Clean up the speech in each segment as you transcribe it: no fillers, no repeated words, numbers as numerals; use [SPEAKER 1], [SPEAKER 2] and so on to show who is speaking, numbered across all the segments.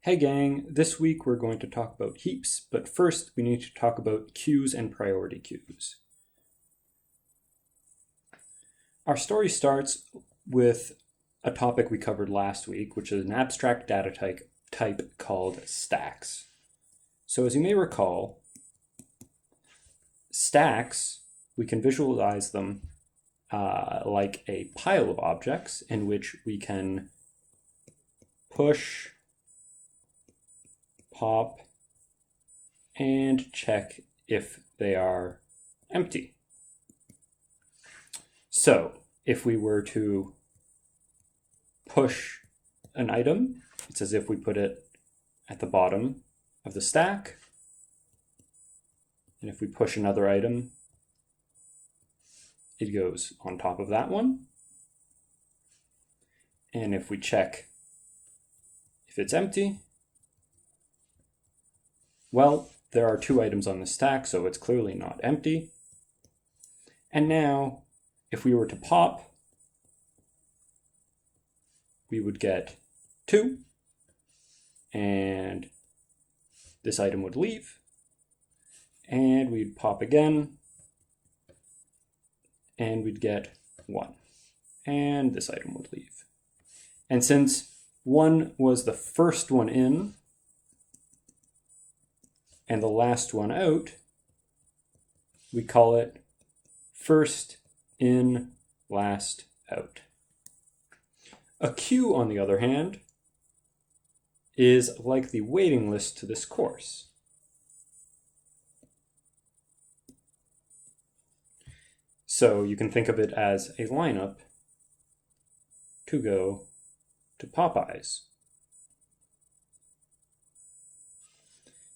[SPEAKER 1] Hey gang, this week we're going to talk about heaps, but first we need to talk about queues and priority queues. Our story starts with a topic we covered last week, which is an abstract data type called stacks. So as you may recall, stacks, we can visualize them like a pile of objects in which we can push, pop, and check if they are empty. So if we were to push an item, it's as if we put it at the bottom of the stack. And if we push another item, it goes on top of that one. And if we check if it's empty, well, there are two items on the stack, so it's clearly not empty. And now, if we were to pop, we would get 2, and this item would leave, and we'd pop again, and we'd get 1, and this item would leave. And since 1 was the first one in, and the last one out, we call it first in, last out. A queue, on the other hand, is like the waiting list to this course. So you can think of it as a lineup to go to Popeyes.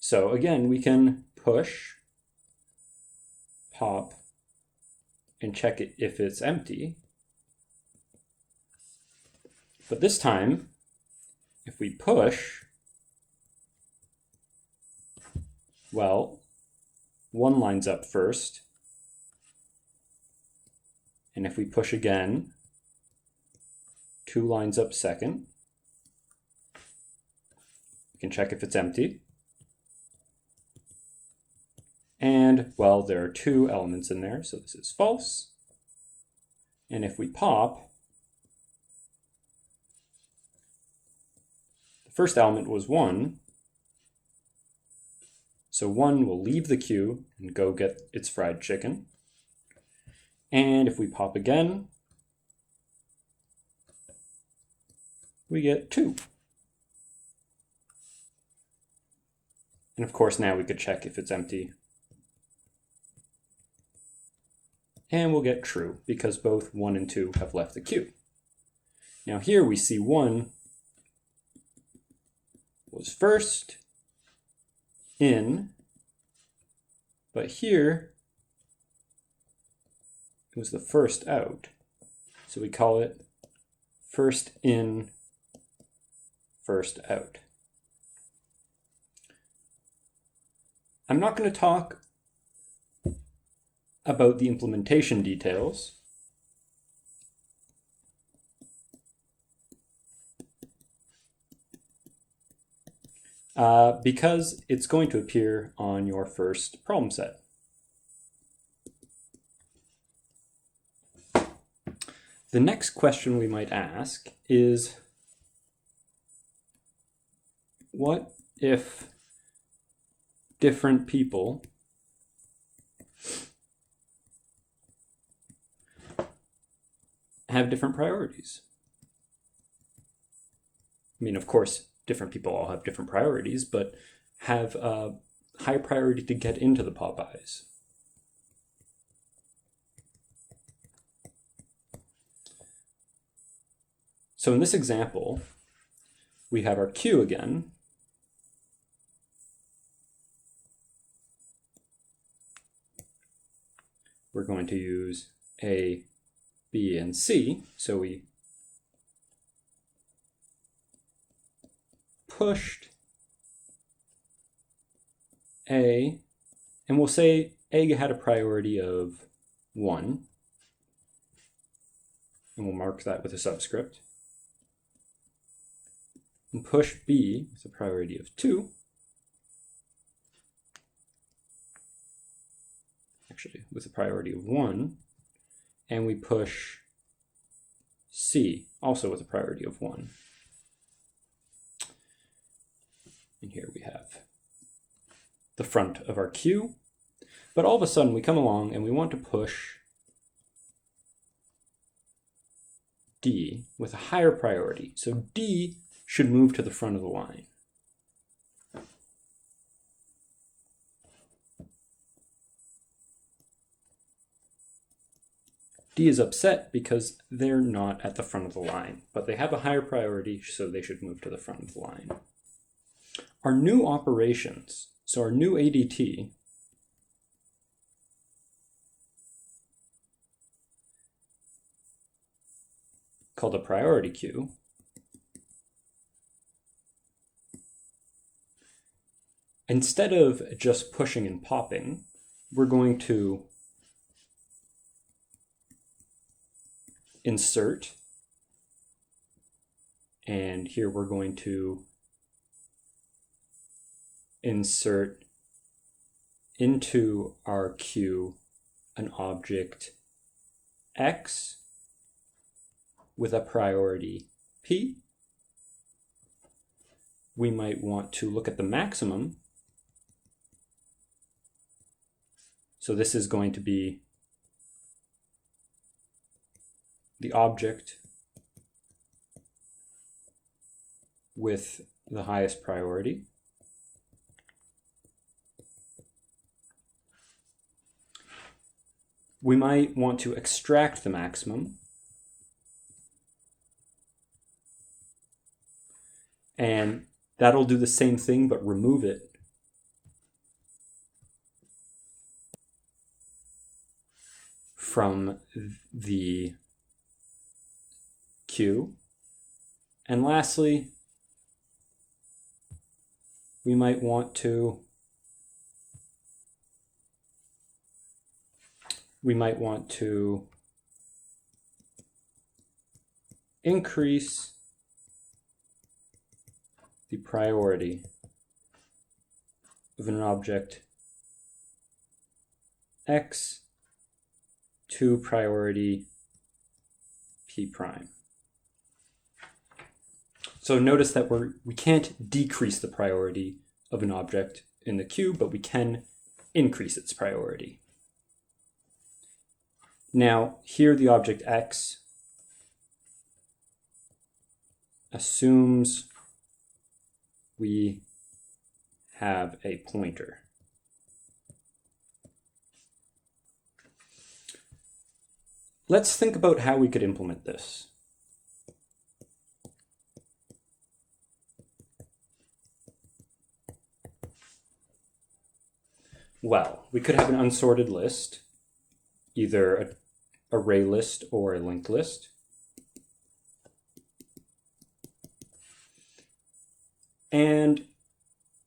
[SPEAKER 1] So again, we can push, pop, and check it if it's empty. But this time, if we push, well, 1 lines up first. And if we push again, 2 lines up second. We can check if it's empty. And, well, there are 2 elements in there, so this is false. And if we pop, the first element was 1, so 1 will leave the queue and go get its fried chicken. And if we pop again, we get 2. And of course now we could check if it's empty. And we'll get true, because both 1 and 2 have left the queue. Now here we see 1 was first in, but here it was the first out. So we call it first in, first out. I'm not going to talk about the implementation details. Because it's going to appear on your first problem set. The next question we might ask is, what if different people have different priorities? I mean, of course, different people all have different priorities, but have a high priority to get into the Popeyes. So in this example, we have our queue again. We're going to use A, B, and C. So we pushed A, and we'll say A had a priority of 1, and we'll mark that with a subscript. and push B with a priority of 2. Actually, with a priority of 1. And we push C, also with a priority of 1. And here we have the front of our queue. But all of a sudden we come along and we want to push D with a higher priority. So D should move to the front of the line. D is upset because they're not at the front of the line, but they have a higher priority, so they should move to the front of the line. Our new operations, so our new ADT, called a priority queue, instead of just pushing and popping, we're going to insert, and here we're going to insert into our queue an object X with a priority P. We might want to look at the maximum. So this is going to be the object with the highest priority. We might want to extract the maximum. And that'll do the same thing, but remove it from the queue. And lastly, we might want to increase the priority of an object X to priority P prime. So notice that we can't decrease the priority of an object in the queue, but we can increase its priority. Now, here the object X assumes we have a pointer. Let's think about how we could implement this. Well, we could have an unsorted list, either an array list or a linked list. And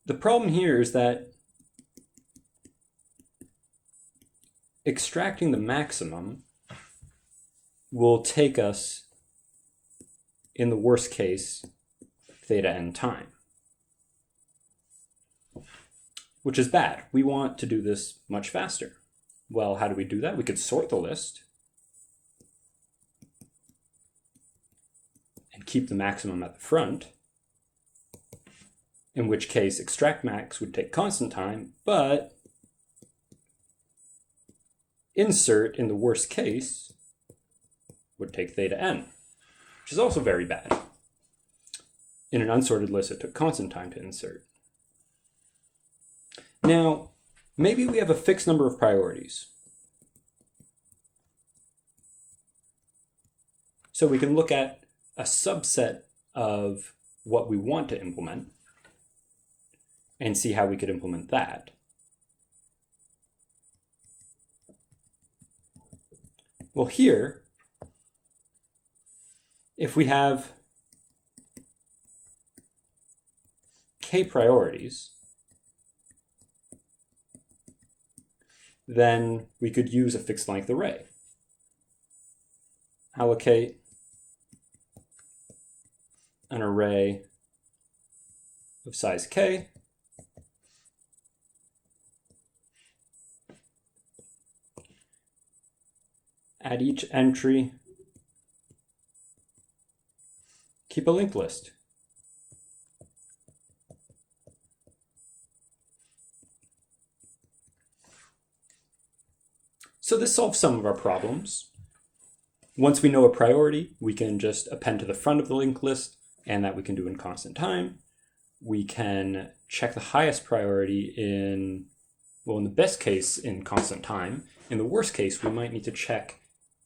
[SPEAKER 1] the problem here is that extracting the maximum will take us, in the worst case, theta n time, which is bad. We want to do this much faster. Well, how do we do that? We could sort the list and keep the maximum at the front, in which case extract max would take constant time, but insert, in the worst case, would take theta n, which is also very bad. In an unsorted list, it took constant time to insert. Now, maybe we have a fixed number of priorities. So we can look at a subset of what we want to implement and see how we could implement that. Well, here, if we have k priorities, then we could use a fixed length array. Allocate an array of size k. At each entry, keep a linked list. So this solves some of our problems. Once we know a priority, we can just append to the front of the linked list, and that we can do in constant time. We can check the highest priority in the best case, in constant time. In the worst case, we might need to check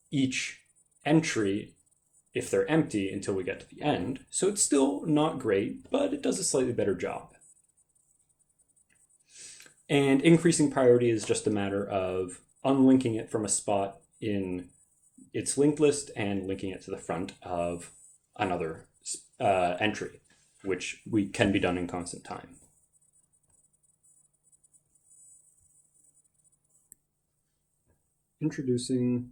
[SPEAKER 1] each entry if they're empty until we get to the end. So it's still not great, but it does a slightly better job. And increasing priority is just a matter of unlinking it from a spot in its linked list and linking it to the front of another entry, which can be done in constant time. Introducing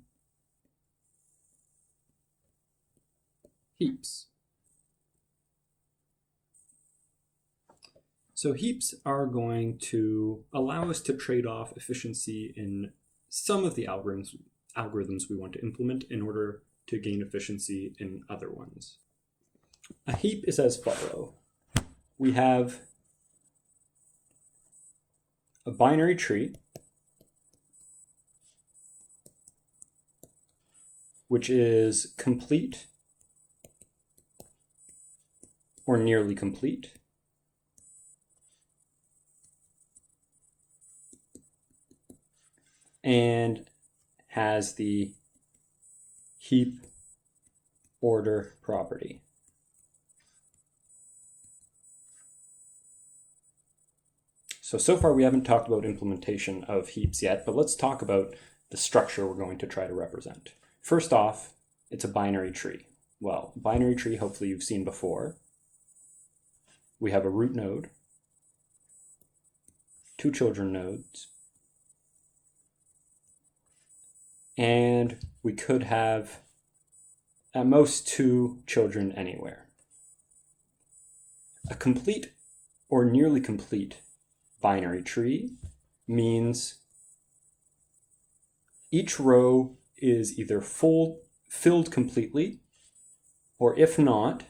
[SPEAKER 1] heaps. So heaps are going to allow us to trade off efficiency in some of the algorithms we want to implement in order to gain efficiency in other ones. A heap is as follows. We have a binary tree, which is complete or nearly complete. And has the heap order property. So far we haven't talked about implementation of heaps yet, but let's talk about the structure we're going to try to represent. First off, it's a binary tree. Well, binary tree, hopefully you've seen before. We have a root node, two children nodes, and we could have at most two children anywhere. A complete or nearly complete binary tree means each row is either filled completely, or if not,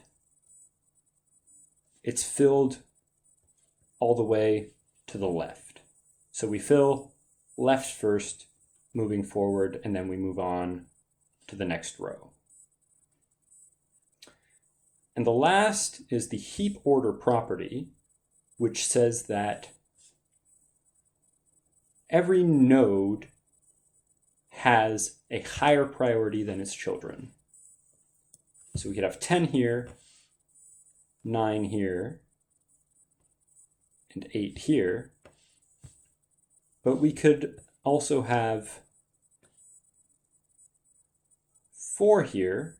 [SPEAKER 1] it's filled all the way to the left. So we fill left first, moving forward, and then we move on to the next row. And the last is the heap order property, which says that every node has a higher priority than its children. So we could have 10 here, 9 here, and 8 here. But we could also have 4 here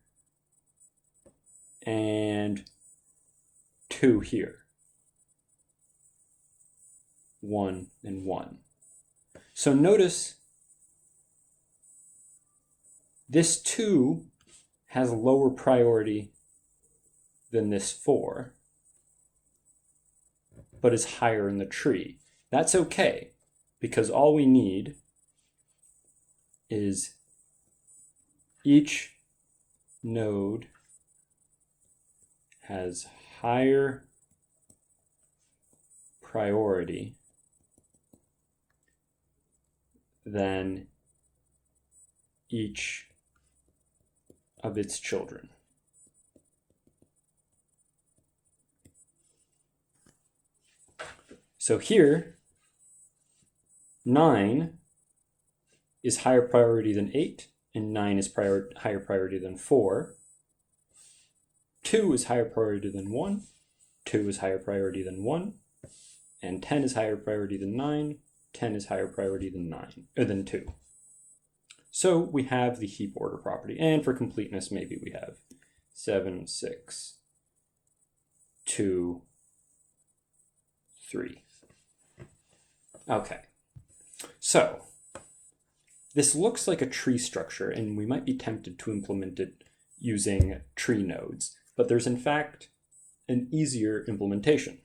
[SPEAKER 1] and 2 here. 1 and 1. So notice this 2 has lower priority than this 4, but is higher in the tree. That's okay, because all we need is each node has higher priority than each of its children. So here, 9 is higher priority than 8, and 9 is higher priority than 4. 2 is higher priority than 1, 2 is higher priority than 1, and 10 is higher priority than 9, 10 is higher priority than 2. So we have the heap order property, and for completeness, maybe we have 7, 6, 2, 3. Okay, so this looks like a tree structure, and we might be tempted to implement it using tree nodes, but there's in fact an easier implementation.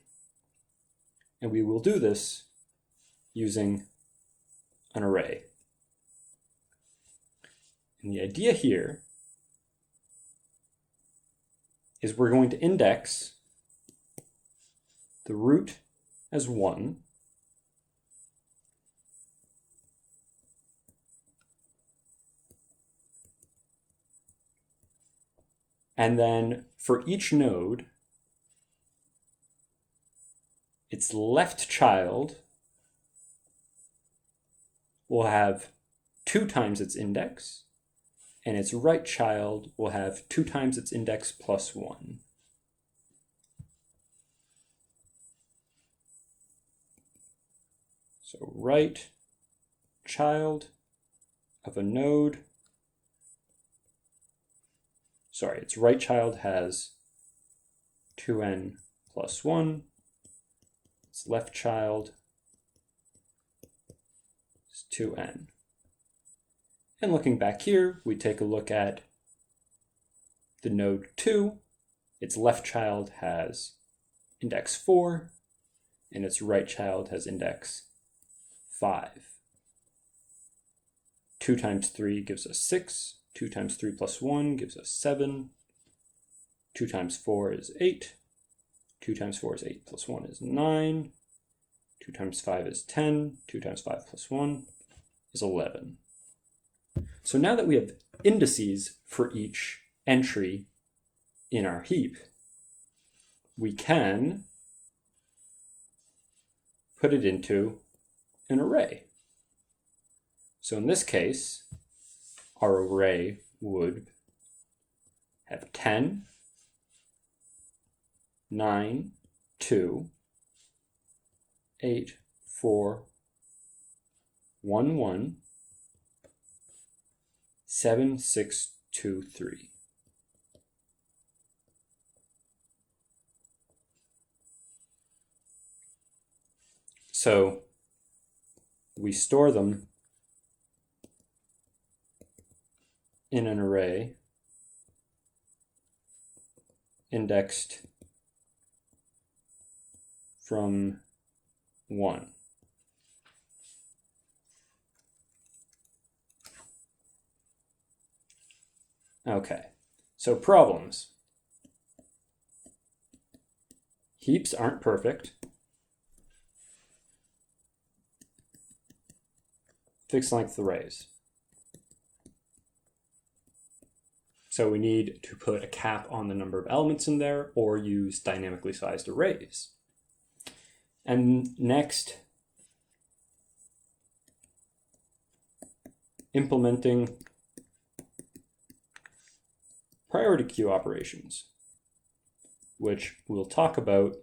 [SPEAKER 1] And we will do this using an array. And the idea here is we're going to index the root as 1, and then for each node, its left child will have 2 times its index, and its right child will have 2 times its index plus 1. So right child of a node, sorry, its right child has 2n plus 1. Its left child is 2n. And looking back here, we take a look at the node 2. Its left child has index 4, and its right child has index 5. 2 times 3 gives us 6. 2 times 3 plus 1 gives us 7. 2 times 4 is 8. 2 times 4 is 8 plus 1 is 9. 2 times 5 is 10. 2 times 5 plus 1 is 11. So now that we have indices for each entry in our heap, we can put it into an array. So in this case, our array would have 10, 9, 2, 8, 4, 1, 1, 7, 6, 2, 3. So we store them in an array indexed from 1. Okay, so problems. Heaps aren't perfect. Fixed length arrays. So we need to put a cap on the number of elements in there or use dynamically sized arrays. And next, implementing priority queue operations, which we'll talk about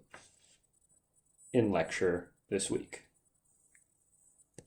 [SPEAKER 1] in lecture this week.